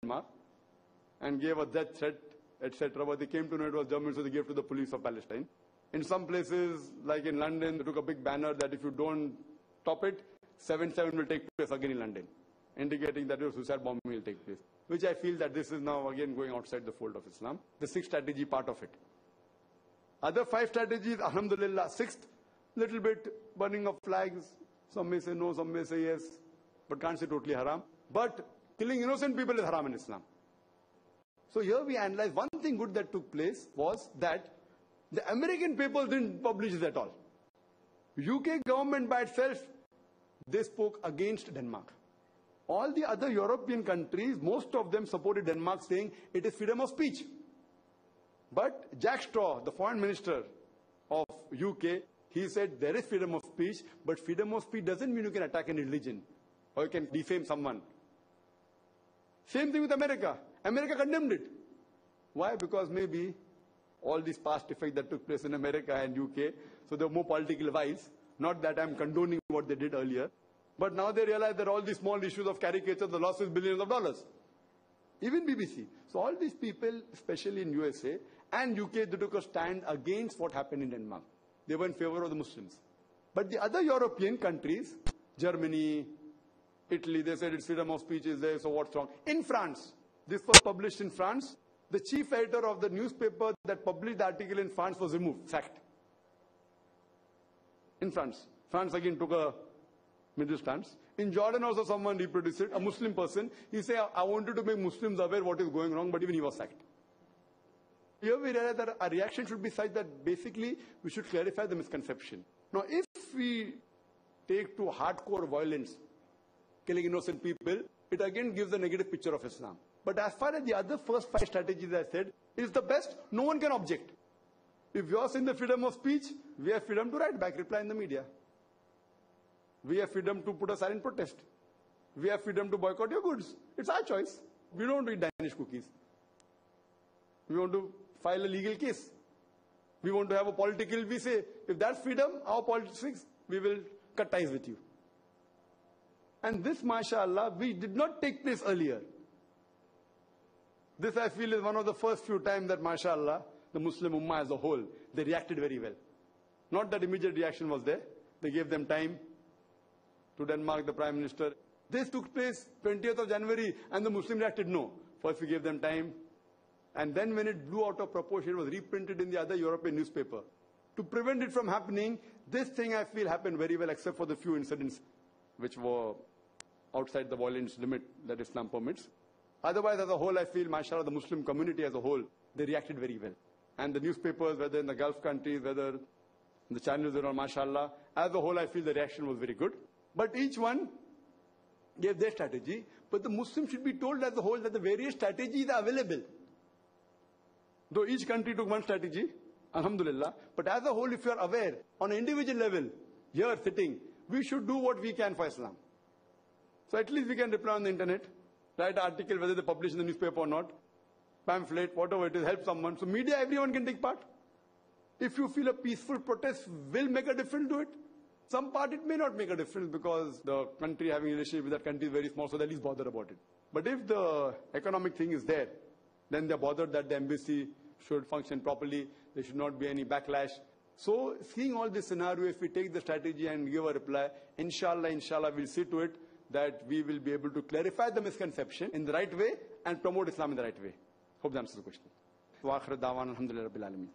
Denmark and gave a death threat, etc. But they came to know it was German, so they gave to the police of Palestine. In some places, like in London, they took a big banner that if you don't stop it, 7/7 will take place again in London, indicating that your suicide bombing will take place. Which I feel that this is now again going outside the fold of Islam. The sixth strategy part of it. Other 5 strategies, alhamdulillah. Sixth, little bit burning of flags. Some may say no, some may say yes, but can't say totally haram. But killing innocent people is haram in Islam. So here we analyze one thing good that took place was that the American papers didn't publish this at all. UK government by itself, they spoke against Denmark. All the other European countries, most of them supported Denmark, saying it is freedom of speech. But Jack Straw, the foreign minister of UK, he said there is freedom of speech, but freedom of speech doesn't mean you can attack any religion or you can defame someone. Same thing with America. America condemned it. Why? Because maybe all these past effects that took place in America and UK, so they were more political wise. Not that I'm condoning what they did earlier. But now they realize that all these small issues of caricature, the loss is billions of dollars. Even BBC. So all these people, especially in USA and UK, they took a stand against what happened in Denmark. They were in favor of the Muslims. But the other European countries, Germany, Italy, they said it's freedom of speech is there, so what's wrong? In France, this was published in France. The chief editor of the newspaper that published the article in France was removed, sacked. In France. France again took a middle stance. In Jordan also someone reproduced it, a Muslim person. He said, I wanted to make Muslims aware what is going wrong, but even he was sacked. Here we realize that our reaction should be such that basically we should clarify the misconception. Now if we take to hardcore violence, killing innocent people, it again gives a negative picture of Islam. But as far as the other first 5 strategies I said, is the best, no one can object. If you are saying the freedom of speech, we have freedom to write back, reply in the media. We have freedom to put a silent protest. We have freedom to boycott your goods. It's our choice. We don't eat Danish cookies. We want to file a legal case. We want to have a political, we say, if that's freedom, our politics, we will cut ties with you. And this, mashallah, we did not take place earlier. This, I feel, is one of the first few times that, mashallah, the Muslim Ummah as a whole, they reacted very well. Not that immediate reaction was there. They gave them time to Denmark, the Prime Minister. This took place 20th of January, and the Muslim reacted no. First we gave them time. And then when it blew out of proportion, it was reprinted in the other European newspaper. To prevent it from happening, this thing, I feel, happened very well, except for the few incidents which were outside the violence limit that Islam permits. Otherwise, as a whole, I feel, mashallah, the Muslim community as a whole, they reacted very well. And the newspapers, whether in the Gulf countries, whether in the channels around, mashallah, as a whole, I feel the reaction was very good. But each one gave their strategy. But the Muslims should be told as a whole that the various strategies are available. Though each country took one strategy, alhamdulillah. But as a whole, if you are aware, on an individual level, here sitting, we should do what we can for Islam. So at least we can reply on the internet, write an article, whether they publish in the newspaper or not, pamphlet, whatever it is, help someone. So media, everyone can take part. If you feel a peaceful protest will make a difference, do it. Some part it may not make a difference because the country having a relationship with that country is very small, so they're least bothered about it. But if the economic thing is there, then they're bothered that the embassy should function properly, there should not be any backlash. So seeing all this scenario, if we take the strategy and give a reply, inshallah, we'll see to it that we will be able to clarify the misconception in the right way and promote Islam in the right way. Hope that answers the question. Wa akhir da'wana alhamdulillahi rabbil alamin.